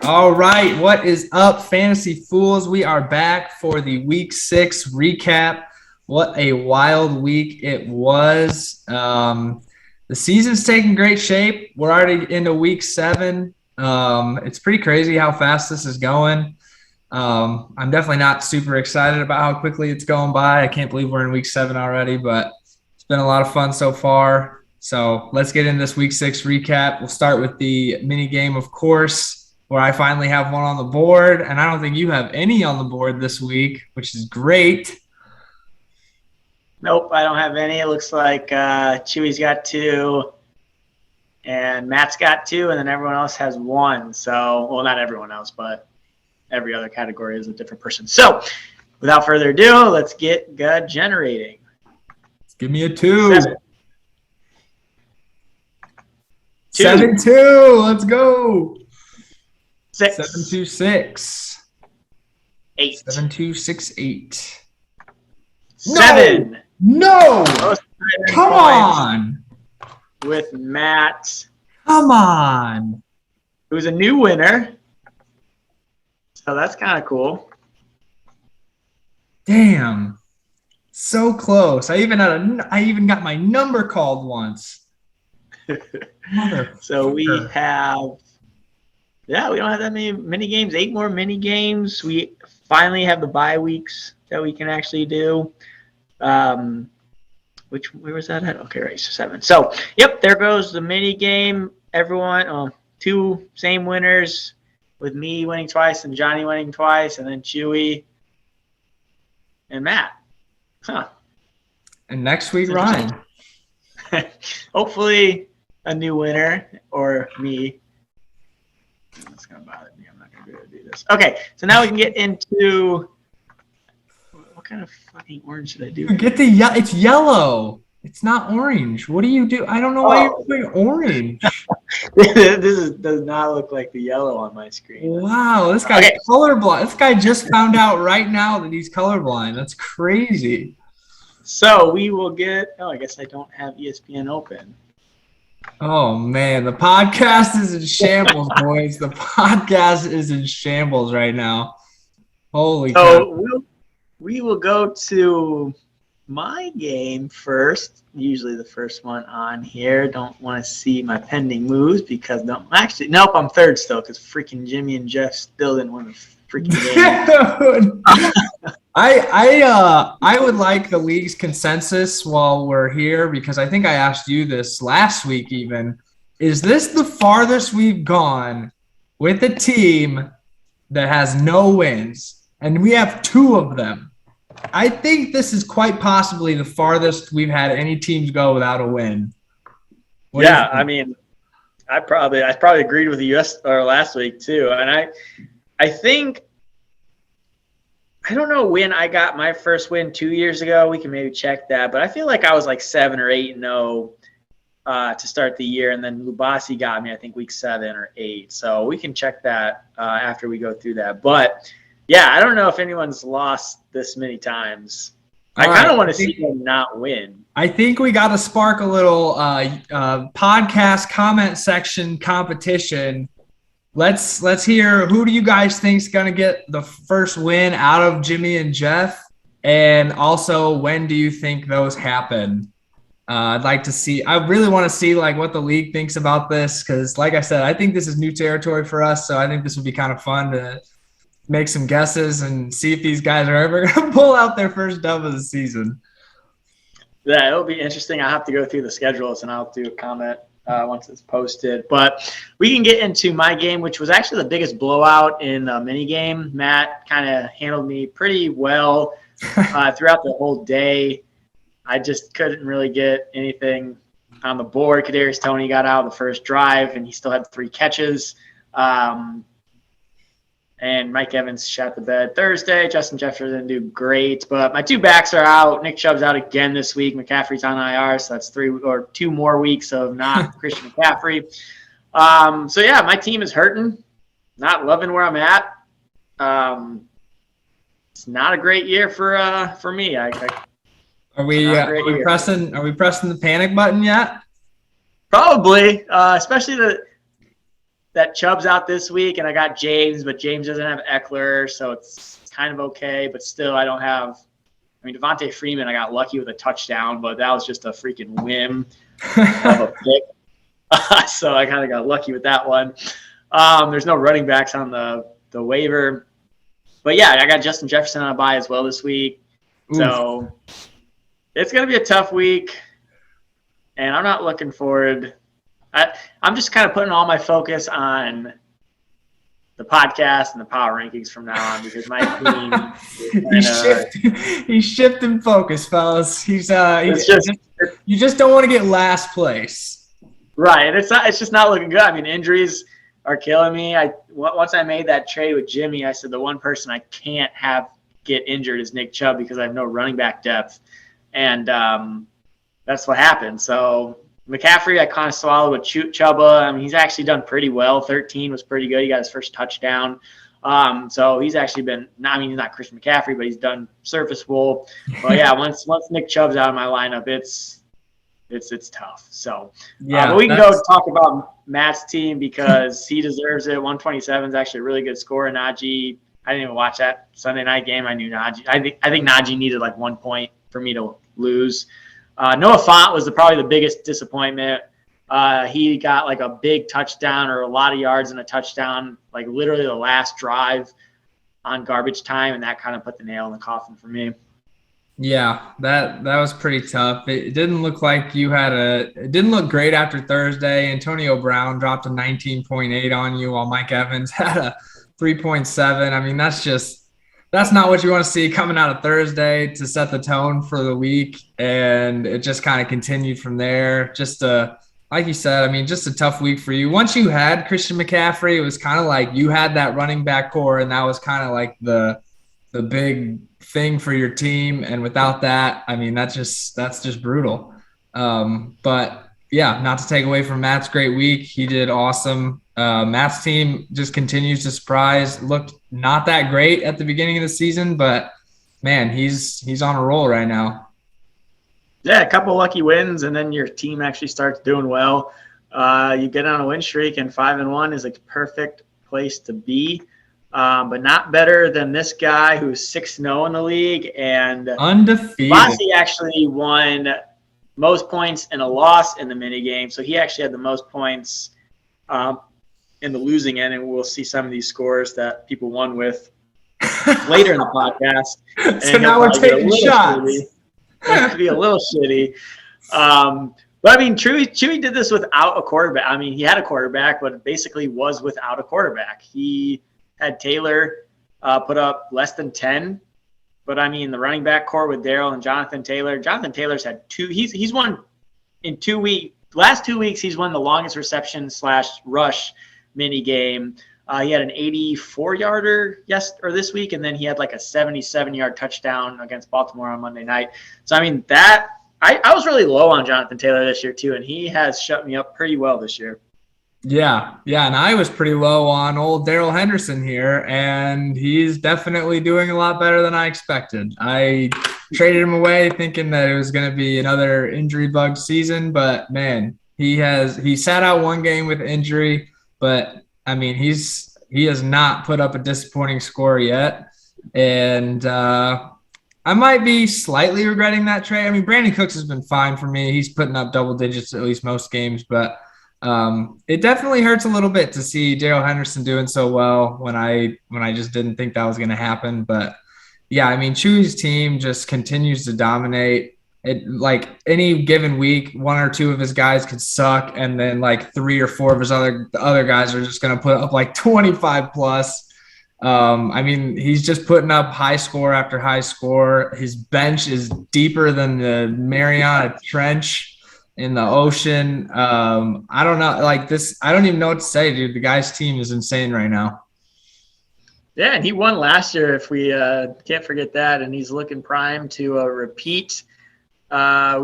All right, what is up, Fantasy Fools? We are back for the Week 6 recap. What a wild week it was. The season's taking great shape. We're already into Week 7. It's pretty crazy how fast this is going. I'm definitely not super excited about how quickly it's going by. I can't believe we're in Week 7 already, but it's been a lot of fun so far. So let's get into this Week 6 recap. We'll start with the mini game, of course, where I finally have one on the board, and I don't think you have any on the board this week, which is great. Nope, I don't have any. It looks like Chewy's got 2, and Matt's got 2, and then everyone else has 1. So, well, not everyone else, but every other category is a different person. So, without further ado, let's get generating. Give me a 2. 7. 7-2. Let's go. 6. 7-2-6. 8. 7-2-6-8. 7. No. Come on. With Matt. Come on. Who's a new winner. So that's kind of cool. Damn. So close. I even got my number called once. So we have, we don't have that many mini games. 8 more mini games. We finally have the bye weeks that we can actually do. Where was that at? Okay, right, so 7. So, yep, there goes the mini game. Everyone, 2 same winners, with me winning twice and Johnny winning twice, and then Chewy and Matt. Huh. And next week, Ryan. Hopefully a new winner, or me. That's going to bother me. I'm not going to be able to do this. Okay, so now we can get into... What kind of fucking orange should I do? Get the it's yellow. It's not orange. What do you do? I don't know why you're doing orange. This does not look like the yellow on my screen. Wow, this guy's colorblind. This guy just found out right now that he's colorblind. That's crazy. So we will get. Oh, I guess I don't have ESPN open. Oh man, the podcast is in shambles, boys. The podcast is in shambles right now. Holy cow. We will go to my game first. Usually the first one on here. Don't want to see my pending moves because nope, I'm third still because freaking Jimmy and Geoff still didn't win the freaking game. I would like the league's consensus while we're here because I think I asked you this last week even. Is this the farthest we've gone with a team that has no wins? And we have 2 of them. I think this is quite possibly the farthest we've had any teams go without a win. Yeah, I mean, I probably agreed with you last week too, and I think I don't know when I got my first win 2 years ago. We can maybe check that, but I feel like I was like 7 or 8-0 to start the year, and then Lubasi got me I think week 7 or 8. So we can check that after we go through that, but. Yeah, I don't know if anyone's lost this many times. I kind of want to see them not win. I think we got to spark a little podcast comment section competition. Let's hear who do you guys think is going to get the first win out of Jimmy and Geoff, and also when do you think those happen? I'd like to see. I really want to see like what the league thinks about this because, like I said, I think this is new territory for us. So I think this would be kind of fun to make some guesses and see if these guys are ever going to pull out their first dub of the season. Yeah, it'll be interesting. I'll have to go through the schedules and I'll do a comment once it's posted. But we can get into my game, which was actually the biggest blowout in the mini game. Matt kind of handled me pretty well throughout the whole day. I just couldn't really get anything on the board. Kadarius Toney got out of the first drive, and he still had 3 catches. And Mike Evans shot the bed Thursday. Justin Jefferson didn't do great. But my 2 backs are out. Nick Chubb's out again this week. McCaffrey's on IR, so that's 2 more weeks of not Christian McCaffrey. So, yeah, my team is hurting. Not loving where I'm at. it's not a great year for me. Are we pressing the panic button yet? Probably, especially that Chubb's out this week, and I got James, but James doesn't have Eckler, so it's kind of okay. But still, I don't have. I mean, Devontae Freeman, I got lucky with a touchdown, but that was just a freaking whim of a pick. So I kind of got lucky with that one. There's no running backs on the waiver. But, yeah, I got Justin Jefferson on a bye as well this week. Oof. So it's going to be a tough week, and I'm not looking forward. I'm just kind of putting all my focus on the podcast and the power rankings from now on because my team he's shifting focus, fellas. You just don't want to get last place. Right, and it's just not looking good. I mean, injuries are killing me. Once I made that trade with Jimmy, I said the one person I can't have get injured is Nick Chubb because I have no running back depth, and that's what happened. So McCaffrey, I kind of swallowed with Chubba. I mean, he's actually done pretty well. 13 was pretty good. He got his first touchdown. So he's actually been – I mean, he's not Christian McCaffrey, but he's done serviceable. But, yeah, once Nick Chubb's out of my lineup, it's tough. So but we can go talk about Matt's team because he deserves it. 127 is actually a really good score. Najee, I didn't even watch that Sunday night game. I knew Najee. I think Najee needed like 1 point for me to lose. Noah Fant was probably the biggest disappointment. He got like a big touchdown or a lot of yards and a touchdown, like literally the last drive on garbage time, and that kind of put the nail in the coffin for me. Yeah, that was pretty tough. It didn't look like it didn't look great after Thursday. Antonio Brown dropped a 19.8 on you while Mike Evans had a 3.7. I mean, that's not what you want to see coming out of Thursday to set the tone for the week. And it just kind of continued from there. Just like you said, I mean, just a tough week for you. Once you had Christian McCaffrey, it was kind of like you had that running back core, and that was kind of like the big thing for your team. And without that, I mean, that's just brutal. But yeah, not to take away from Matt's great week. He did awesome. Matt's team just continues to surprise. Looked not that great at the beginning of the season, but man, he's on a roll right now. Yeah, a couple lucky wins, and then your team actually starts doing well. You get on a win streak, and 5-1 is a perfect place to be. But not better than this guy who's 6-0 in the league and undefeated. Bossy actually won most points in a loss in the mini game, so he actually had the most points in the losing end, and we'll see some of these scores that people won with later in the podcast. So now we're taking shots. It could be a little shitty. But, I mean, Chewy did this without a quarterback. I mean, he had a quarterback, but basically was without a quarterback. He had Taylor put up less than 10. But, I mean, the running back core with Darrell and Jonathan Taylor. Jonathan Taylor's had two. He's won in 2 weeks. Last 2 weeks, he's won the longest reception/rush mini game. He had an 84-yarder this week, and then he had like a 77-yard touchdown against Baltimore on Monday night. So, I mean, I was really low on Jonathan Taylor this year too, and he has shut me up pretty well this year. Yeah, and I was pretty low on old Darrell Henderson here, and he's definitely doing a lot better than I expected. I traded him away thinking that it was going to be another injury bug season, but man, he sat out one game with injury, but I mean, he has not put up a disappointing score yet, and I might be slightly regretting that trade. I mean, Brandon Cooks has been fine for me. He's putting up double digits at least most games, but it definitely hurts a little bit to see Darrell Henderson doing so well when I just didn't think that was going to happen. But yeah, I mean, Chewy's team just continues to dominate. It, like any given week, one or two of his guys could suck, and then like 3 or 4 of his other guys are just going to put up like 25 plus. I mean, he's just putting up high score after high score. His bench is deeper than the Mariana Trench in the ocean. I don't know, like this. I don't even know what to say, dude. The guy's team is insane right now. Yeah, and he won last year. If we can't forget that, and he's looking prime to repeat. I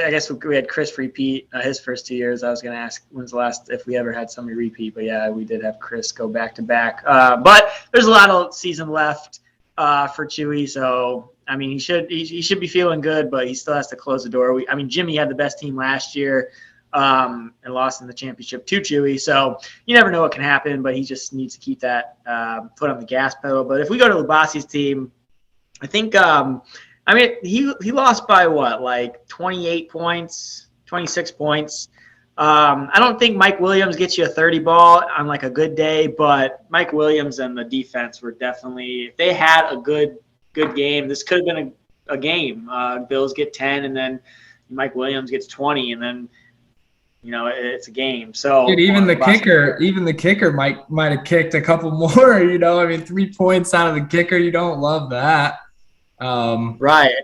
guess we had Chris repeat his first 2 years. I was going to ask when's the last if we ever had somebody repeat, but yeah, we did have Chris go back to back. But there's a lot of season left. for Chewy. So, I mean, he should be feeling good, but he still has to close the door. Jimmy had the best team last year and lost in the championship to Chewy. So you never know what can happen, but he just needs to keep that foot on the gas pedal. But if we go to Lubasi's team, I think he lost by what, like 28 points, 26 points. I don't think Mike Williams gets you a 30 ball on like a good day, but Mike Williams and the defense were definitely, if they had a good game, this could have been a game. Bills get 10 and then Mike Williams gets 20 and then, it's a game. So dude, even the kicker might have kicked a couple more, 3 points out of the kicker. You don't love that. Right.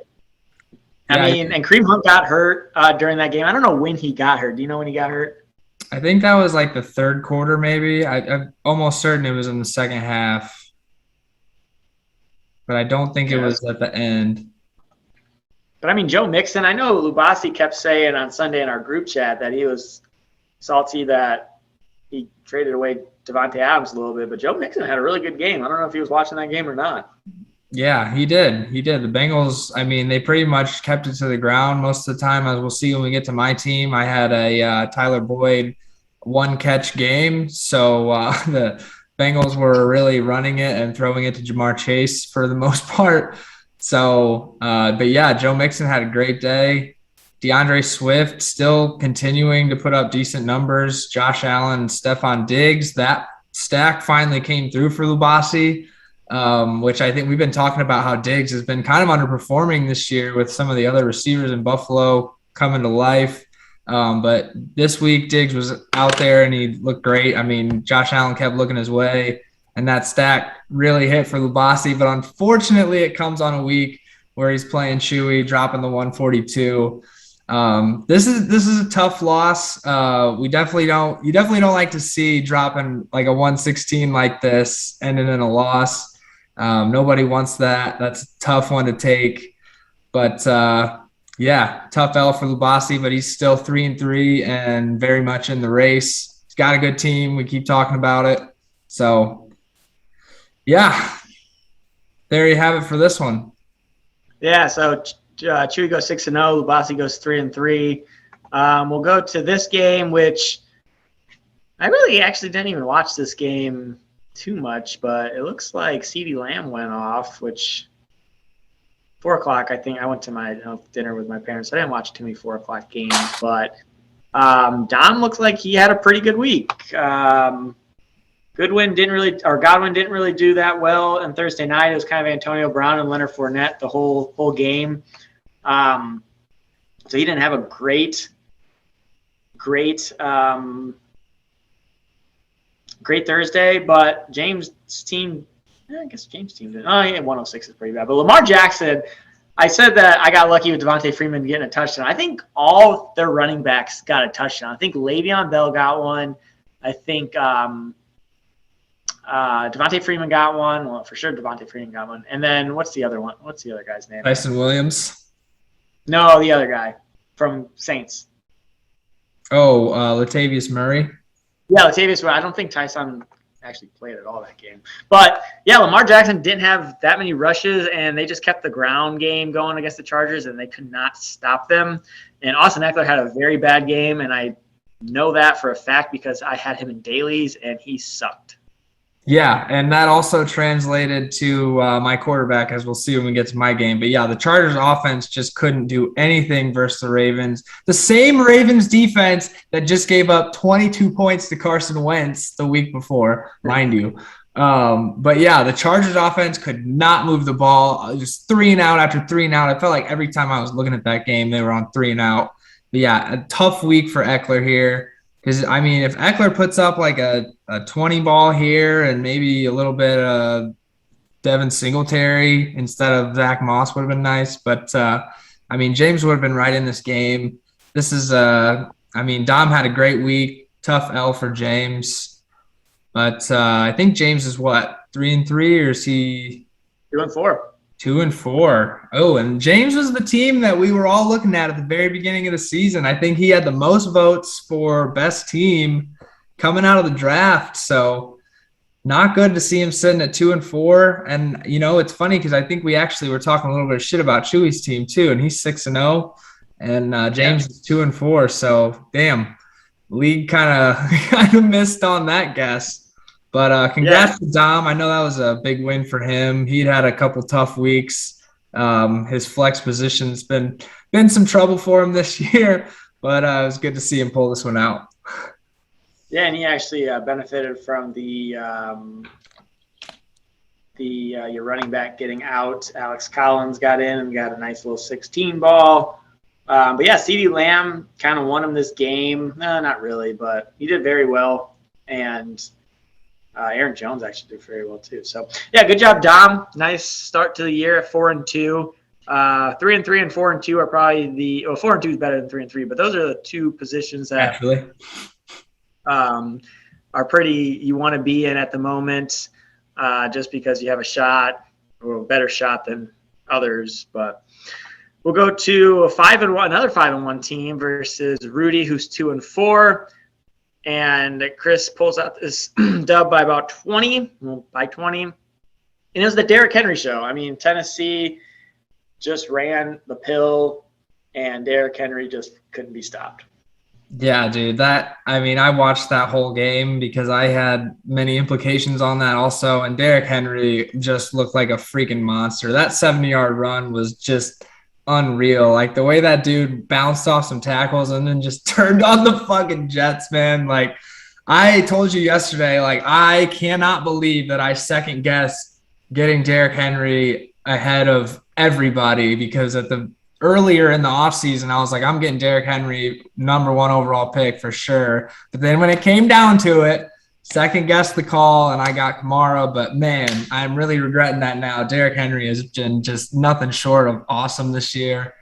And Kareem Hunt got hurt during that game. I don't know when he got hurt. Do you know when he got hurt? I think that was like the third quarter, maybe. I'm almost certain it was in the second half, but I don't think it was at the end. But Joe Mixon, I know Lubasi kept saying on Sunday in our group chat that he was salty that he traded away Devontae Adams a little bit, but Joe Mixon had a really good game. I don't know if he was watching that game or not. Yeah, he did. The Bengals, they pretty much kept it to the ground most of the time, as we'll see when we get to my team. I had a Tyler Boyd one-catch game, so the Bengals were really running it and throwing it to Jamar Chase for the most part. So, but yeah, Joe Mixon had a great day. DeAndre Swift still continuing to put up decent numbers. Josh Allen, Stephon Diggs, that stack finally came through for Lubasi. Which I think we've been talking about how Diggs has been kind of underperforming this year with some of the other receivers in Buffalo coming to life. But this week, Diggs was out there and he looked great. Josh Allen kept looking his way, and that stack really hit for Lubasi. But unfortunately, it comes on a week where he's playing Chewy, dropping the 142. This is a tough loss. You definitely don't like to see dropping like a 116 like this ending in a loss. Nobody wants that. That's a tough one to take. But tough L for Lubasi, but he's still 3-3 and very much in the race. He's got a good team. We keep talking about it. So, yeah, there you have it for this one. Yeah, so Chewy goes 6-0, Lubasi goes 3-3. We'll go to this game, which I really actually didn't even watch this game too much, but it looks like CeeDee Lamb went off, which 4 o'clock, I think I went to my dinner with my parents. I didn't watch too many 4 o'clock games, but Dom looks like he had a pretty good week. Godwin didn't really do that well on Thursday night. It was kind of Antonio Brown and Leonard Fournette the whole game. So he didn't have a great Thursday, but James' team, I guess James' team did. Oh, yeah, 106 is pretty bad. But Lamar Jackson, I said that I got lucky with Devontae Freeman getting a touchdown. I think all their running backs got a touchdown. I think Le'Veon Bell got one. I think Devontae Freeman got one. Well, for sure Devontae Freeman got one. And then what's the other one? What's the other guy's name? Tyson Williams? No, the other guy from Saints. Oh, Latavius Murray? Yeah, Latavius Murray. I don't think Tyson actually played at all that game. But, yeah, Lamar Jackson didn't have that many rushes, and they just kept the ground game going against the Chargers, and they could not stop them. And Austin Eckler had a very bad game, and I know that for a fact because I had him in dailies, and he sucked. Yeah, and that also translated to my quarterback, as we'll see when we get to my game. But, yeah, the Chargers offense just couldn't do anything versus the Ravens. The same Ravens defense that just gave up 22 points to Carson Wentz the week before, mind you. But, yeah, the Chargers offense could not move the ball. Just 3-and-out after 3-and-out. I felt like every time I was looking at that game, they were on 3-and-out. But, yeah, a tough week for Eckler here. Because, I mean, if Eckler puts up like a 20 ball here and maybe a little bit of Devin Singletary instead of Zach Moss would have been nice. But, I mean, James would have been right in this game. This is, Dom had a great week. Tough L for James. But I think James is what, 3-3, or is he? 2-4. 2-4. Oh, and James was the team that we were all looking at the very beginning of the season. I think he had the most votes for best team coming out of the draft. So, not good to see him sitting at 2-4. And, it's funny because I think we actually were talking a little bit of shit about Chewy's team too. And he's 6-0 and James is 2-4. So damn, league kind of missed on that guess. But congrats to Dom. I know that was a big win for him. He'd had a couple tough weeks. His flex position's been some trouble for him this year, but it was good to see him pull this one out. Yeah, and he actually benefited from your running back getting out. Alex Collins got in and got a nice little 16 ball. But yeah, CeeDee Lamb kind of won him this game. No, not really, but he did very well. And Aaron Jones actually did very well too. So yeah, good job, Dom. Nice start to the year at 4-2. 3-3 and 4-2 are probably 4-2 is better than 3-3, but those are the two positions that actually are pretty you want to be in at the moment, just because you have a shot or a better shot than others. But we'll go to another 5-1 team versus Rudy, who's 2-4. And Chris pulls out this dub by about 20, by 20. And it was the Derrick Henry show. I mean, Tennessee just ran the pill, and Derrick Henry just couldn't be stopped. Yeah, dude. I watched that whole game because I had many implications on that also. And Derrick Henry just looked like a freaking monster. That 70-yard run was just unreal. Like the way that dude bounced off some tackles and then just turned on the fucking Jets, man. Like I told you yesterday, like I cannot believe that I second guessed getting Derrick Henry ahead of everybody, because earlier in the offseason, I was like, I'm getting Derrick Henry number 1 overall pick for sure. But then when it came down to it, second guessed the call and I got Kamara. But man, I'm really regretting that now. Derrick Henry has been just nothing short of awesome this year.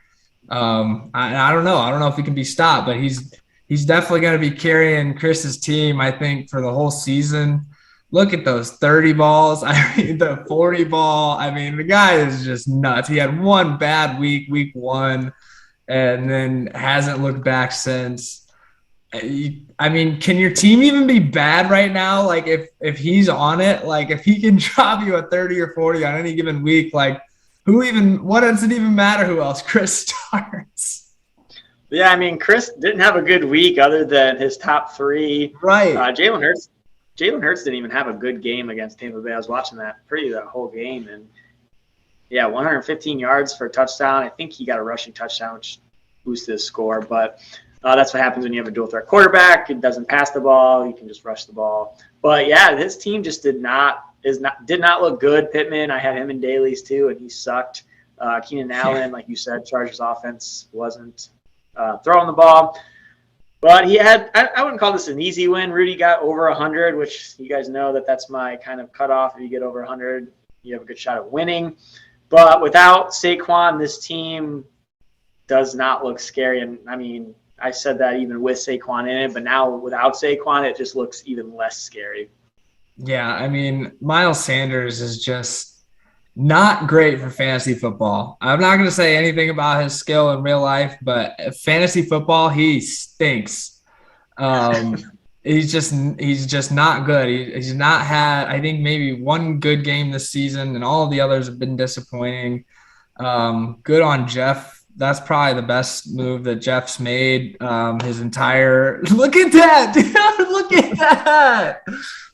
I don't know. I don't know if he can be stopped, but he's definitely going to be carrying Chris's team, I think, for the whole season. Look at those 30 balls. I mean, the 40 ball. I mean, the guy is just nuts. He had one bad week 1, and then hasn't looked back since. I mean, can your team even be bad right now? Like if he's on it, like if he can drop you a 30 or 40 on any given week, like what does it even matter who else Chris starts? Yeah, I mean, Chris didn't have a good week other than his top 3. Right. Jalen Hurts didn't even have a good game against Tampa Bay. I was watching that whole game, and yeah, 115 yards for a touchdown. I think he got a rushing touchdown, which boosted his score. But that's what happens when you have a dual threat quarterback. It doesn't pass the ball. You can just rush the ball. But yeah, his team just did not look good. Pittman, I had him in dailies too, and he sucked. Keenan Allen, like you said, Chargers offense wasn't throwing the ball. But he had, I wouldn't call this an easy win. Rudy got over 100, which you guys know that's my kind of cutoff. If you get over 100, you have a good shot at winning. But without Saquon, this team does not look scary. And, I mean, I said that even with Saquon in it, but now without Saquon, it just looks even less scary. Yeah, I mean, Miles Sanders is just not great for fantasy football. I'm not going to say anything about his skill in real life, but fantasy football, he stinks. He's just not good. He's not had, I think, maybe one good game this season, and all of the others have been disappointing. Good on Geoff. That's probably the best move that Geoff's made his entire – look at that, dude. Look at that.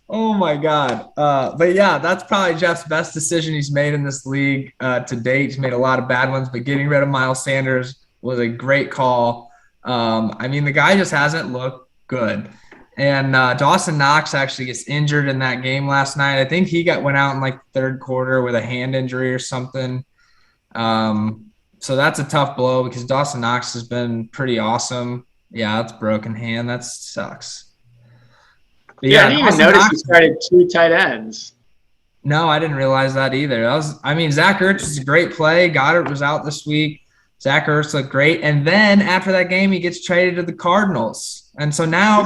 Oh, my God. But, yeah, that's probably Geoff's best decision he's made in this league to date. He's made a lot of bad ones, but getting rid of Miles Sanders was a great call. I mean, the guy just hasn't looked good. And Dawson Knox actually gets injured in that game last night. I think he went out in, like, the third quarter with a hand injury or something. So that's a tough blow because Dawson Knox has been pretty awesome. Yeah, that's broken hand. That sucks. But yeah, I didn't even notice he started 2 tight ends. No, I didn't realize that either. Zach Ertz was a great play. Goddard was out this week. Zach Ertz looked great. And then after that game, he gets traded to the Cardinals. And so now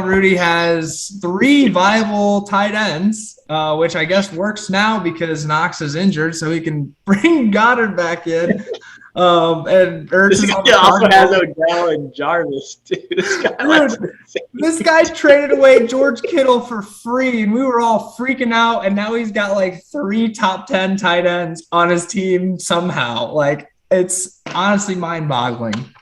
Rudy has 3 viable tight ends, which I guess works now because Knox is injured, so he can bring Goddard back in. And Ertz This is on guy the also has Cardinals. Odell and Jarvis, too. Dude, this guy traded away George Kittle for free, and we were all freaking out. And now he's got like 3 top 10 tight ends on his team somehow. Like, it's honestly mind-boggling.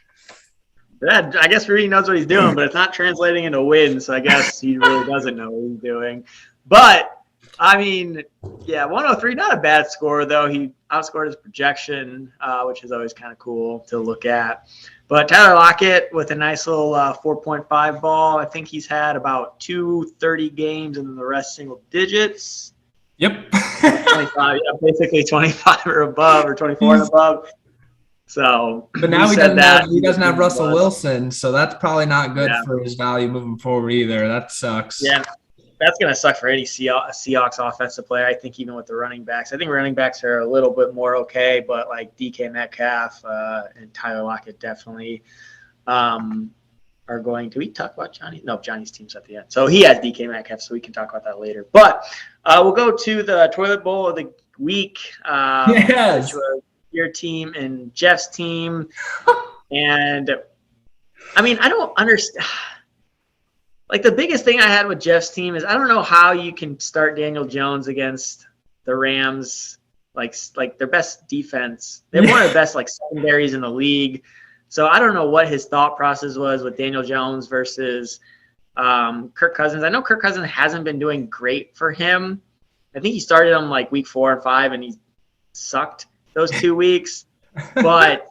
Yeah, I guess Rudy knows what he's doing, but it's not translating into wins. So I guess he really doesn't know what he's doing. But I mean, yeah, 103, not a bad score though. He outscored his projection, which is always kind of cool to look at. But Tyler Lockett with a nice little 4.5 ball. I think he's had about 230 games and then the rest single digits. Yep. 25, yeah, basically 25 or above or 24 and above. So, but now he doesn't have Russell Wilson, so that's probably not good for his value moving forward either. That sucks. Yeah, that's going to suck for any Seahawks offensive player. I think even with the running backs. I think running backs are a little bit more okay, but like DK Metcalf and Tyler Lockett definitely are going to. We talk about Johnny? No, Johnny's team's at the end. So he has DK Metcalf, so we can talk about that later. But we'll go to the toilet bowl of the week, yes. which was your team and Jeff's team. And I mean, I don't understand. Like, the biggest thing I had with Jeff's team is I don't know how you can start Daniel Jones against the Rams, like their best defense. They have one of the best like secondaries in the league. So I don't know what his thought process was with Daniel Jones versus Kirk Cousins. I know Kirk Cousins hasn't been doing great for him. I think he started him like week 4 and 5, and he sucked those 2 weeks. But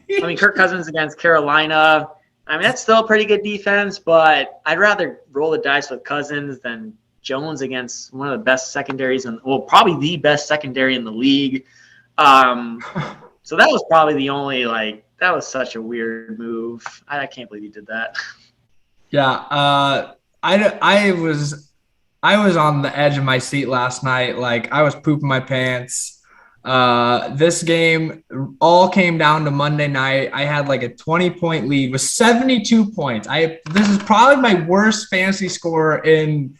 I mean, Kirk Cousins against Carolina, I mean, that's still a pretty good defense, but I'd rather roll the dice with Cousins than Jones against one of the best secondaries, probably the best secondary in the league. So that was probably the only, that was such a weird move. I can't believe he did that. Yeah, I was on the edge of my seat last night. Like, I was pooping my pants. This game all came down to Monday night. I had like a 20-point lead with 72 points. This is probably my worst fantasy score in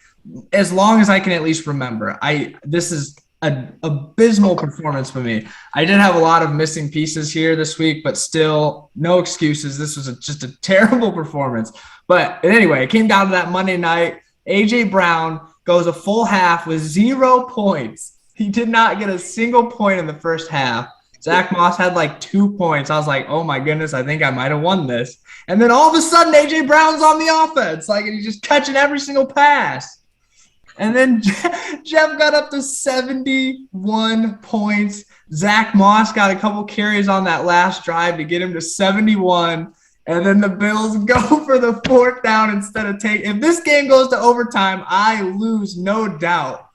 as long as I can at least remember. This is an abysmal performance for me. I did have a lot of missing pieces here this week, but still no excuses. This was just a terrible performance. But anyway, it came down to that Monday night. AJ Brown goes a full half with 0 points. He did not get a single point in the first half. Zach Moss had like 2 points. I was like, oh my goodness, I think I might have won this. And then all of a sudden, AJ Brown's on the offense. Like, and he's just catching every single pass. And then Geoff got up to 71 points. Zach Moss got a couple carries on that last drive to get him to 71. And then the Bills go for the 4th down instead of if this game goes to overtime, I lose, no doubt.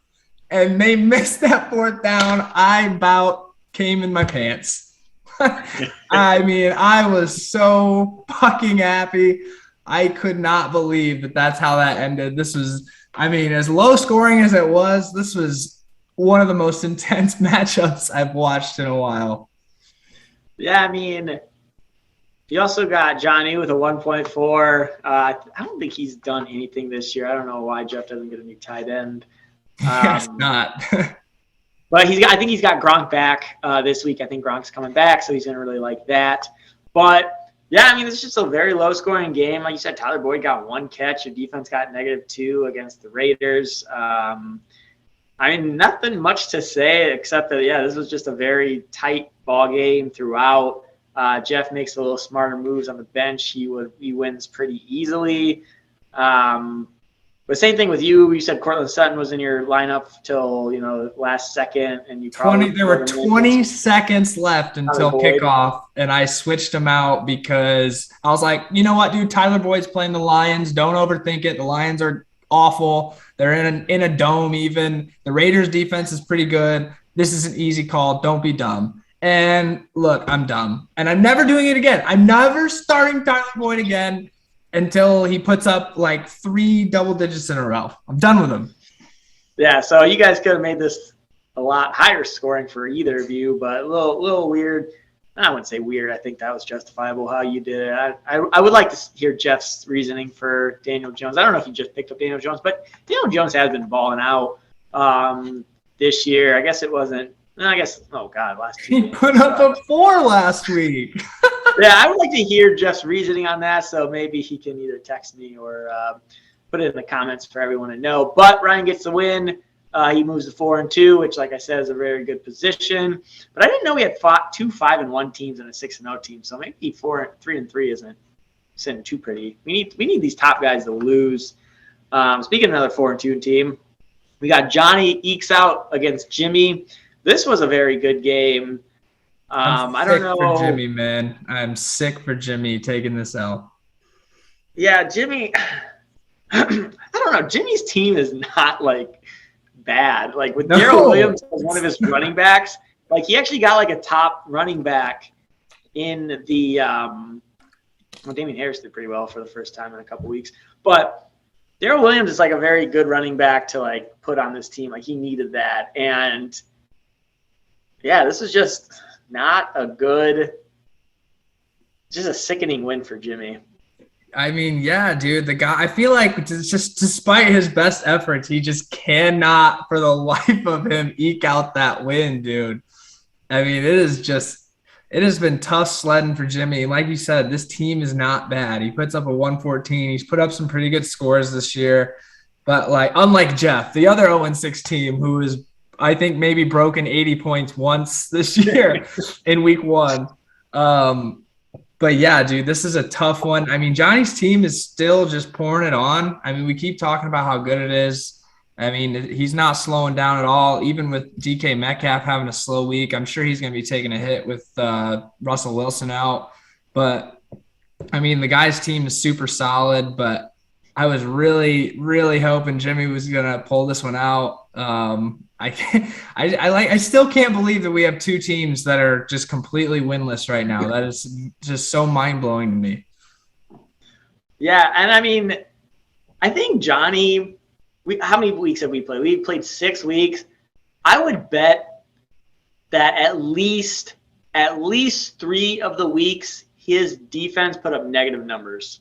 And they missed that 4th down. I about came in my pants. I mean, I was so fucking happy. I could not believe that that's how that ended. This was, I mean, as low scoring as it was, this was one of the most intense matchups I've watched in a while. Yeah, I mean, you also got Johnny with a 1.4. I don't think he's done anything this year. I don't know why Geoff doesn't get a new tight end. Yes, not. But I think he's got Gronk back this week. I think Gronk's coming back, so he's going to really like that. But, yeah, I mean, it's just a very low-scoring game. Like you said, Tyler Boyd got 1 catch. The defense got -2 against the Raiders. I mean, nothing much to say except that, yeah, this was just a very tight ball game throughout. Geoff makes a little smarter moves on the bench. He wins pretty easily. But same thing with you. You said Cortland Sutton was in your lineup till the last second, and you probably there were 20 seconds left until kickoff, and I switched him out because I was like, you know what, dude? Tyler Boyd's playing the Lions. Don't overthink it. The Lions are awful. They're in a dome. Even the Raiders' defense is pretty good. This is an easy call. Don't be dumb. And look, I'm dumb, and I'm never doing it again. I'm never starting Tyler Boyd again until he puts up like 3 double digits in a row. I'm done with him. Yeah, so you guys could have made this a lot higher scoring for either of you, but a little weird. I wouldn't say weird. I think that was justifiable how you did it. I would like to hear Jeff's reasoning for Daniel Jones. I don't know if you just picked up Daniel Jones, but Daniel Jones has been balling out this year. I guess it wasn't And I guess, oh God, last 2 He games. put up a 4 last week. Yeah, I would like to hear Jeff's reasoning on that, so maybe he can either text me or put it in the comments for everyone to know. But Ryan gets the win. He moves to 4-2, which, like I said, is a very good position. But I didn't know we had 2 5-1 teams and a 6-0 team, so maybe 3-3 isn't sitting too pretty. We need these top guys to lose. Speaking of another 4-2 team, we got Johnny ekes out against Jimmy. This was a very good game. I don't know. For Jimmy, man. I'm sick for Jimmy taking this L. Yeah, Jimmy. I don't know. Jimmy's team is not like bad. Like with Darrell Williams as one of his running backs, like he actually got like a top running back in the. Well, Damian Harris did pretty well for the first time in a couple weeks, but Darrell Williams is like a very good running back to like put on this team. Like he needed that, and yeah, this is just not a good. Just a sickening win for Jimmy. I mean, yeah, dude, the guy, I feel like just despite his best efforts, he just cannot for the life of him eke out that win, dude. I mean, it has been tough sledding for Jimmy. Like you said, this team is not bad. He puts up a 114. He's put up some pretty good scores this year. But like, unlike Geoff, the other 0-6 team who is, I think, maybe broken 80 points once this year in week 1. But yeah, dude, this is a tough one. I mean, Johnny's team is still just pouring it on. I mean, we keep talking about how good it is. I mean, he's not slowing down at all. Even with DK Metcalf having a slow week, I'm sure he's going to be taking a hit with Russell Wilson out. But, I mean, the guy's team is super solid, but I was really, really hoping Jimmy was going to pull this one out. I still can't believe that we have 2 teams that are just completely winless right now. That is just so mind-blowing to me. Yeah, and I mean, I think Johnny, how many weeks have we played? We played 6 weeks. I would bet that at least 3 of the weeks, his defense put up negative numbers.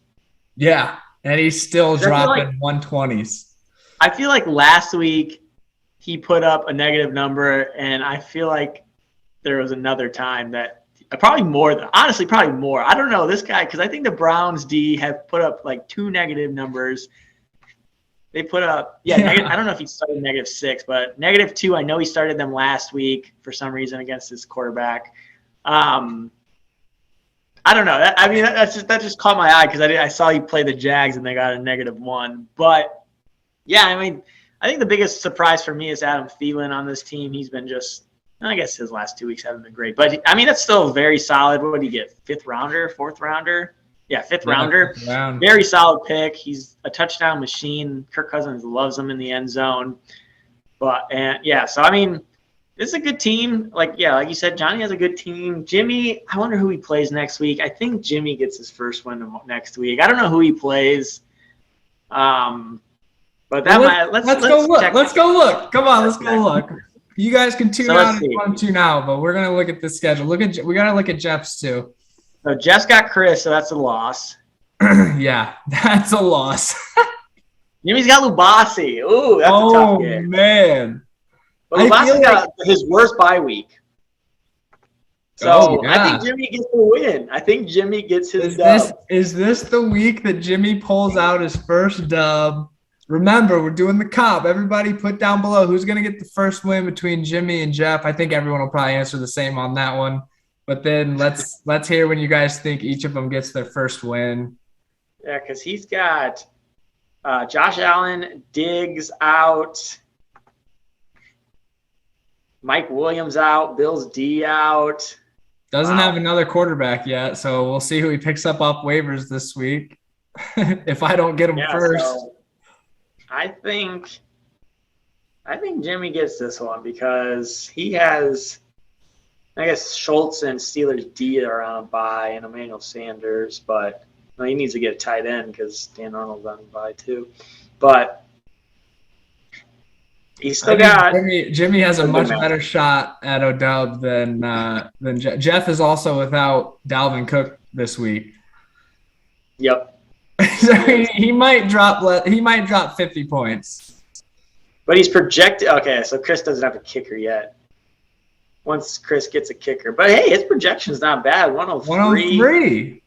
Yeah, and he's still dropping 120s. I feel like last week he put up a negative number, and I feel like there was another time that probably more. I don't know this guy because I think the Browns D have put up like 2 negative numbers. They put up, I don't know if he started -6, but -2. I know he started them last week for some reason against his quarterback. I don't know. That just caught my eye because I saw you play the Jags and they got a -1. But yeah, I mean, I think the biggest surprise for me is Adam Thielen on this team. He's been just, I guess his last 2 weeks haven't been great. But, I mean, that's still very solid. What did he get, 5th rounder, 4th rounder? Yeah, 5th rounder. Very solid pick. He's a touchdown machine. Kirk Cousins loves him in the end zone. So, I mean, this is a good team. Like you said, Johnny has a good team. Jimmy, I wonder who he plays next week. I think Jimmy gets his first win next week. I don't know who he plays. But let's go look. Let's go look. Come on, let's go look. You guys can tune out if you want to tune out, but we're gonna look at the schedule. We gotta look at Jeff's too. So Jeff's got Chris, so that's a loss. Yeah, that's a loss. Jimmy's got Lubasi. Ooh, that's a tough game. Oh man. But Lubasi's got his worst bye week. So I think Jimmy gets the win. I think Jimmy gets his dub. Is this the week that Jimmy pulls out his first dub? Remember, we're doing the comp. Everybody put down below who's going to get the first win between Jimmy and Geoff. I think everyone will probably answer the same on that one. But then let's hear when you guys think each of them gets their first win. Yeah, because he's got Josh Allen, Diggs out, Mike Williams out, Bills D out. Doesn't have another quarterback yet, so we'll see who he picks up off waivers this week. If I don't get him first. So I think Jimmy gets this one because he has, I guess, Schultz and Steelers D are on a bye and Emmanuel Sanders, but he needs to get a tight end because Dan Arnold's on a bye too. But he's still got Jimmy has a much better shot at O'Dub than Geoff is also without Dalvin Cook this week. Yep. So he might drop 50 points. But he's projected. Okay, so Chris doesn't have a kicker yet. once Chris gets a kicker. But hey, his projection's not bad. 103. 103.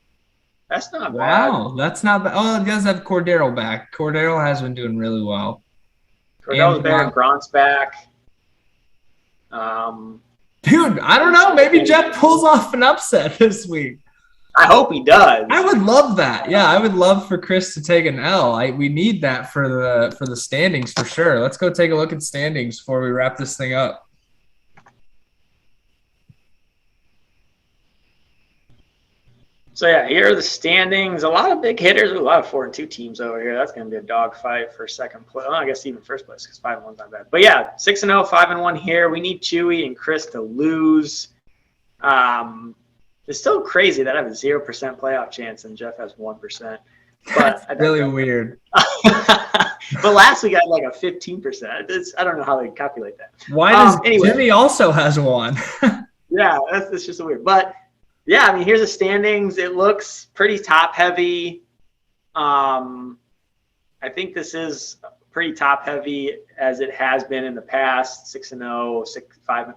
That's not bad. Wow, that's not bad. Oh, it does have Cordero back. Cordero has been doing really well. Cordero's there. Gronk's back. Dude, I don't know. Maybe Geoff pulls off an upset this week. I hope he does. I would love that. Yeah, I would love for Chris to take an L. We need that for the standings for sure. Let's go take a look at standings before we wrap this thing up. So yeah, here are the standings. A lot of big hitters. A lot of 4-2 teams over here. That's going to be a dogfight for second place. Well, I guess even first place because 5-1's not bad. But yeah, 6-0, 5-1 here. We need Chewy and Chris to lose. It's still crazy that I have a 0% playoff chance and Geoff has 1%. But that's really weird. But last week I had like a 15%. I don't know how they calculate that. Why does Jimmy also has 1? Yeah, that's just weird. But yeah, I mean, here's the standings. It looks pretty top heavy. I think this is pretty top heavy as it has been in the past. 6-0,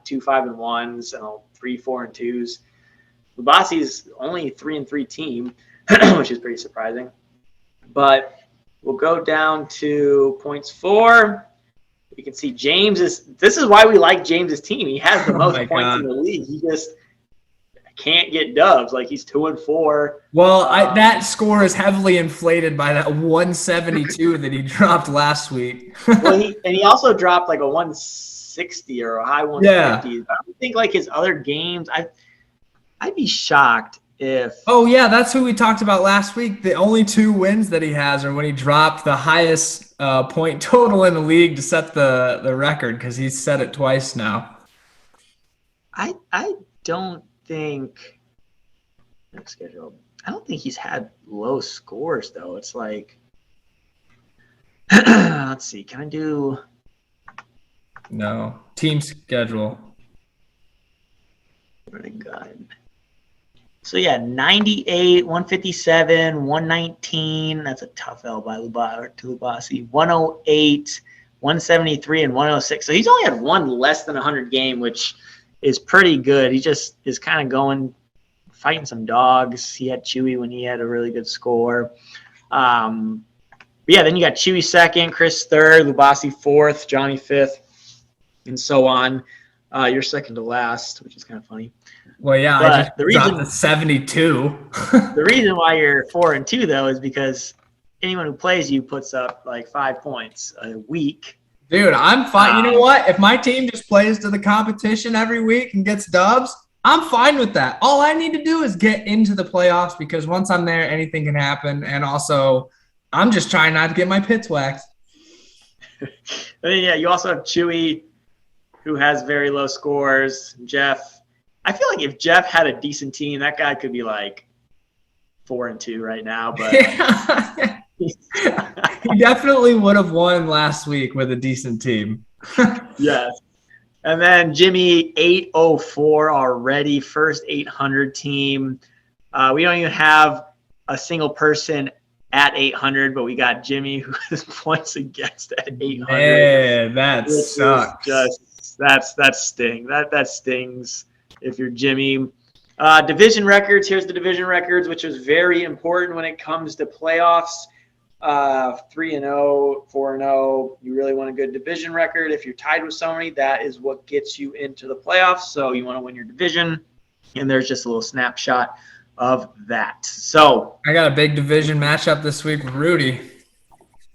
2 5-1s, and 3 4-2s. Lubasi's only 3-3 team, which is pretty surprising. But we'll go down to points 4. You can see this is why we like James's team. He has the most points in the league. He just can't get dubs. Like he's 2-4. Well, that score is heavily inflated by that 172 that he dropped last week. Well, he also dropped like a 160 or a high 150. Yeah. I think like his other games, I'd be shocked if. Oh yeah, that's who we talked about last week. The only 2 wins that he has are when he dropped the highest point total in the league to set the record because he's set it twice now. I don't think next schedule. I don't think he's had low scores though. It's like let's see. Can I do team schedule? Really good. So yeah, 98, 157, 119. That's a tough L by Lubasi. 108, 173, and 106. So he's only had one less than 100 game, which is pretty good. He just is kind of fighting some dogs. He had Chewy when he had a really good score. But yeah, then you got Chewy second, Chris third, Lubasi fourth, Johnny fifth, and so on. You're second to last, which is kind of funny. Well, yeah, but I just dropped the 72. The reason why you're 4-2 though is because anyone who plays you puts up like 5 points a week. Dude, I'm fine. You know what? If my team just plays to the competition every week and gets dubs, I'm fine with that. All I need to do is get into the playoffs because once I'm there, anything can happen. And also, I'm just trying not to get my pits waxed. Yeah, you also have Chewy, who has very low scores. Geoff. I feel like if Geoff had a decent team, that guy could be like 4-2 right now. But he definitely would have won last week with a decent team. Yes. And then Jimmy, 804 already, first 800 team. We don't even have a single person at 800, but we got Jimmy who has points against at 800. Man, that sucks. That stings if you're Jimmy. Division records. Here's the division records, which is very important when it comes to playoffs. 3-0, 4-0. You really want a good division record. If you're tied with somebody, that is what gets you into the playoffs. So you want to win your division. And there's just a little snapshot of that. So I got a big division matchup this week with Rudy.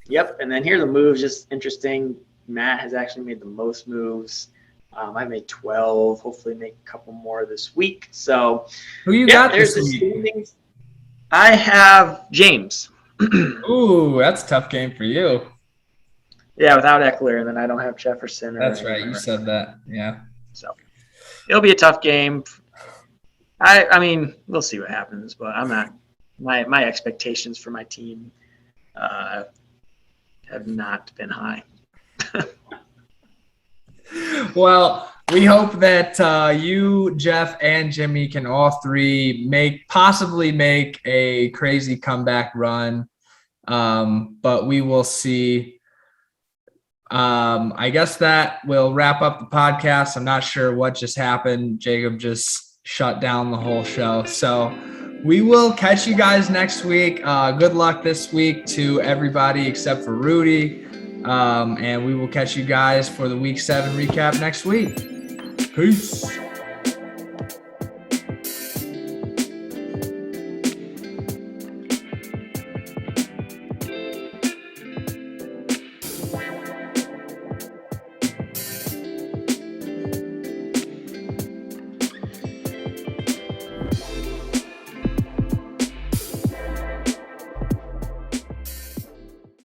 Yep. And then here are the moves. Just interesting. Matt has actually made the most moves. I made 12. Hopefully make a couple more this week. So who you got this week? Standings. I have James. Ooh, that's a tough game for you. Yeah, without Eckler, and then I don't have Jefferson. That's right. You said that. Yeah. So it'll be a tough game. I mean, we'll see what happens, but I'm not. My expectations for my team have not been high. Well, we hope that you, Geoff, and Jimmy can all three possibly make a crazy comeback run. But we will see. I guess that will wrap up the podcast. I'm not sure what just happened. Jacob just shut down the whole show. So we will catch you guys next week. Good luck this week to everybody except for Rudy. And we will catch you guys for the week 7 recap next week. Peace.